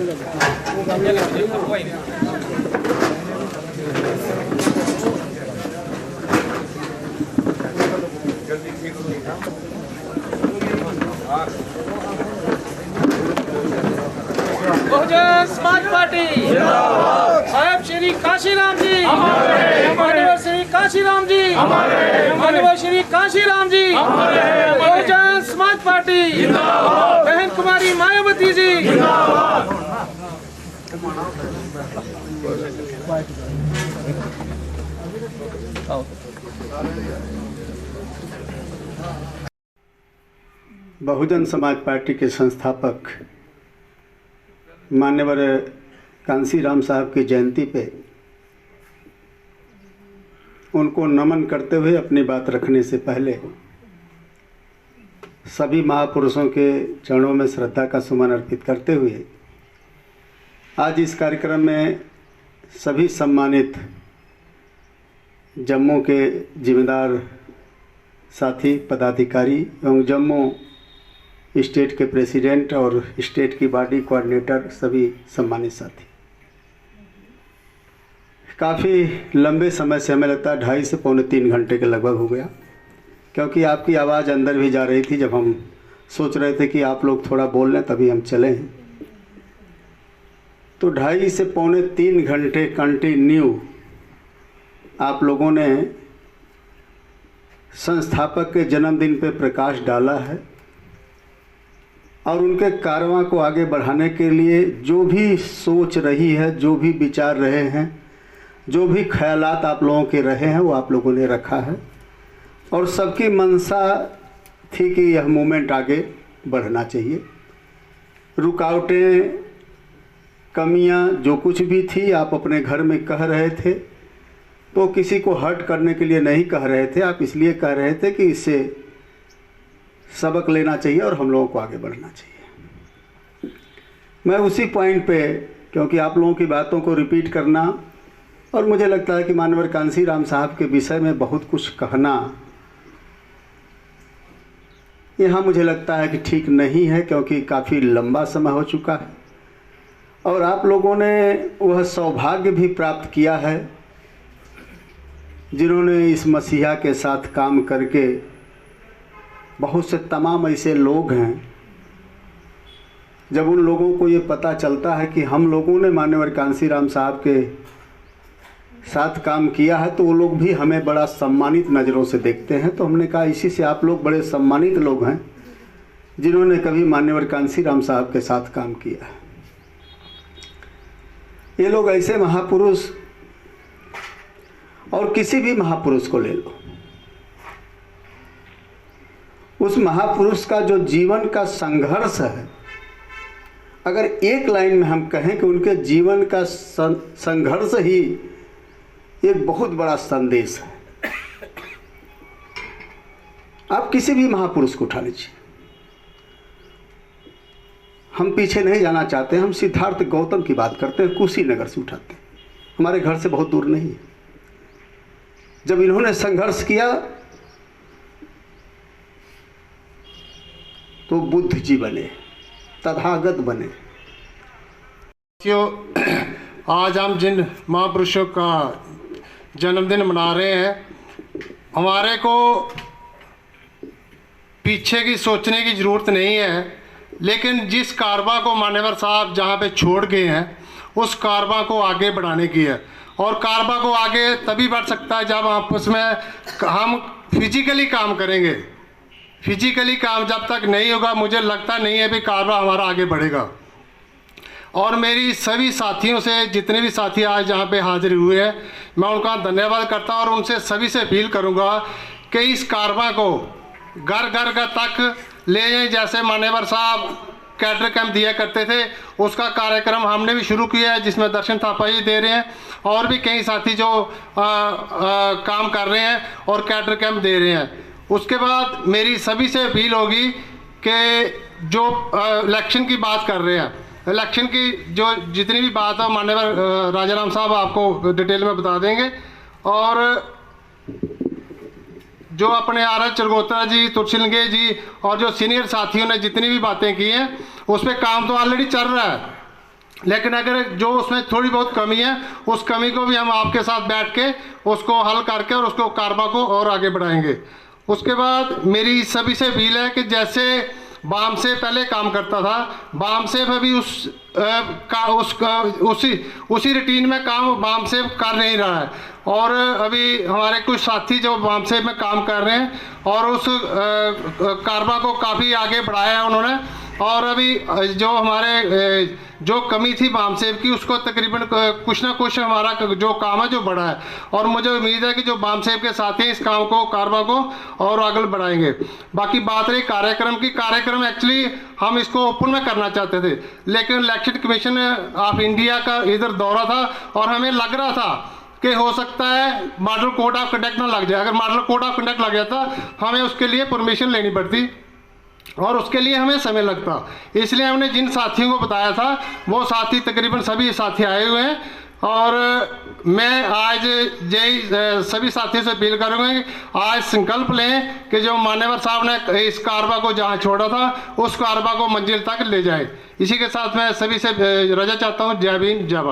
Bahujan Samaj party साहब श्री काशीराम जी, मानव श्री काशीराम जी, मानव श्री काशीराम जी, Bahujan Samaj party, बहन कुमारी Mayawati ji. Bahujan Samaj party के संस्थापक मान्यवर कांसीराम साहब की जयंती पे उनको नमन करते हुए अपनी बात रखने से पहले सभी महापुरुषों के चरणों में श्रद्धा का सुमन अर्पित करते हुए आज इस कार्यक्रम में सभी सम्मानित जम्मू के जिम्मेदार साथी पदाधिकारी एवं जम्मू स्टेट के प्रेसिडेंट और स्टेट की बॉडी कोऑर्डिनेटर सभी सम्मानित साथी, काफ़ी लंबे समय से हमें लगता है 2.5 से पौने 3 घंटे के लगभग हो गया, क्योंकि आपकी आवाज़ अंदर भी जा रही थी। जब हम सोच रहे थे कि आप लोग थोड़ा बोल लें तभी हम चले हैं, तो 2.5 से पौने 3 घंटे कंटिन्यू आप लोगों ने संस्थापक के जन्मदिन पे प्रकाश डाला है और उनके कारवां को आगे बढ़ाने के लिए जो भी सोच रही है, जो भी विचार रहे हैं, जो भी ख्यालात आप लोगों के रहे हैं वो आप लोगों ने रखा है और सबकी मंशा थी कि यह मूवमेंट आगे बढ़ना चाहिए। रुकावटें, कमियां जो कुछ भी थी आप अपने घर में कह रहे थे, तो किसी को हर्ट करने के लिए नहीं कह रहे थे, आप इसलिए कह रहे थे कि इससे सबक लेना चाहिए और हम लोगों को आगे बढ़ना चाहिए। मैं उसी पॉइंट पे, क्योंकि आप लोगों की बातों को रिपीट करना और मुझे लगता है कि मानवर कांसीराम साहब के विषय में बहुत कुछ कहना यहाँ मुझे लगता है कि ठीक नहीं है, क्योंकि काफ़ी लंबा समय हो चुका है और आप लोगों ने वह सौभाग्य भी प्राप्त किया है जिन्होंने इस मसीहा के साथ काम करके, बहुत से तमाम ऐसे लोग हैं जब उन लोगों को ये पता चलता है कि हम लोगों ने मान्यवर कांसीराम साहब के साथ काम किया है तो वो लोग भी हमें बड़ा सम्मानित नज़रों से देखते हैं। तो हमने कहा इसी से आप लोग बड़े सम्मानित लोग हैं जिन्होंने कभी मान्यवर कांसीराम साहब के साथ काम किया है। ये लोग ऐसे महापुरुष, और किसी भी महापुरुष को ले लो, उस महापुरुष का जो जीवन का संघर्ष है, अगर एक लाइन में हम कहें कि उनके जीवन का संघर्ष ही एक बहुत बड़ा संदेश है। आप किसी भी महापुरुष को उठा लीजिए, हम पीछे नहीं जाना चाहते, हम सिद्धार्थ गौतम की बात करते हैं, कुशीनगर से उठाते हैं, हमारे घर से बहुत दूर नहीं है। जब इन्होंने संघर्ष किया तो बुद्ध जी बने, तथागत बने। आज हम जिन महापुरुषों का जन्मदिन मना रहे हैं, हमारे को पीछे की सोचने की ज़रूरत नहीं है, लेकिन जिस कारवां को मान्यवर साहब जहाँ पे छोड़ गए हैं उस कारवां को आगे बढ़ाने की है। और कारवां को आगे तभी बढ़ सकता है जब आपस में हम फिजिकली काम करेंगे। फिजिकली काम जब तक नहीं होगा, मुझे लगता नहीं है भी कारवां हमारा आगे बढ़ेगा। और मेरी सभी साथियों से, जितने भी साथी आज यहाँ पे हाजिर हुए हैं, मैं उनका धन्यवाद करता हूँ और उनसे सभी से अपील करूँगा कि इस कारवां को घर घर तक ले जाएं। जैसे मान्यवर साहब कैडर कैंप दिया करते थे, उसका कार्यक्रम हमने भी शुरू किया है, जिसमें दर्शन थापा जी दे रहे हैं और भी कई साथी जो काम कर रहे हैं और कैडर कैंप दे रहे हैं। उसके बाद मेरी सभी से अपील होगी कि जो इलेक्शन की बात कर रहे हैं, इलेक्शन की जो जितनी भी बात है माननीय राजाराम साहब आपको डिटेल में बता देंगे। और जो अपने आर चरगोत्रा जी, तुलसीलिंगे जी और जो सीनियर साथियों ने जितनी भी बातें की हैं उस पर काम तो ऑलरेडी चल रहा है। लेकिन अगर जो उसमें थोड़ी बहुत कमी है, उस कमी को भी हम आपके साथ बैठ के उसको हल करके और उसको कारबा को और आगे बढ़ाएंगे। उसके बाद मेरी सभी से अपील है कि जैसे बाम से पहले काम करता था, बाम से अभी उसी रूटीन में काम बाम से कर नहीं रहा है। और अभी हमारे कुछ साथी जो बाम से में काम कर रहे हैं और उस कारबा को काफ़ी आगे बढ़ाया है उन्होंने। और अभी जो हमारे जो कमी थी बामसेब की, उसको तकरीबन कुछ ना कुछ हमारा जो काम है जो बढ़ा है। और मुझे उम्मीद है कि जो बामसेब के साथ हैं इस काम को, कारबा को और आगे बढ़ाएंगे। बाकी बात रही कार्यक्रम की, कार्यक्रम एक्चुअली हम इसको ओपन में करना चाहते थे, लेकिन इलेक्शन कमीशन ऑफ इंडिया का इधर दौरा था और हमें लग रहा था कि हो सकता है मॉडल कोड ऑफ कंडक्ट ना लग जाए। अगर मॉडल कोड ऑफ कंडक्ट लग जाता हमें उसके लिए परमिशन लेनी पड़ती और उसके लिए हमें समय लगता। इसलिए हमने जिन साथियों को बताया था वो साथी तकरीबन सभी साथी आए हुए हैं। और मैं आज सभी साथियों से अपील करूँगा कि आज संकल्प लें कि जो मान्यवर साहब ने इस कारबा को जहाँ छोड़ा था उस कारबा को मंजिल तक ले जाए। इसी के साथ मैं सभी से रजा चाहता हूँ। जय भीम, जय भारत।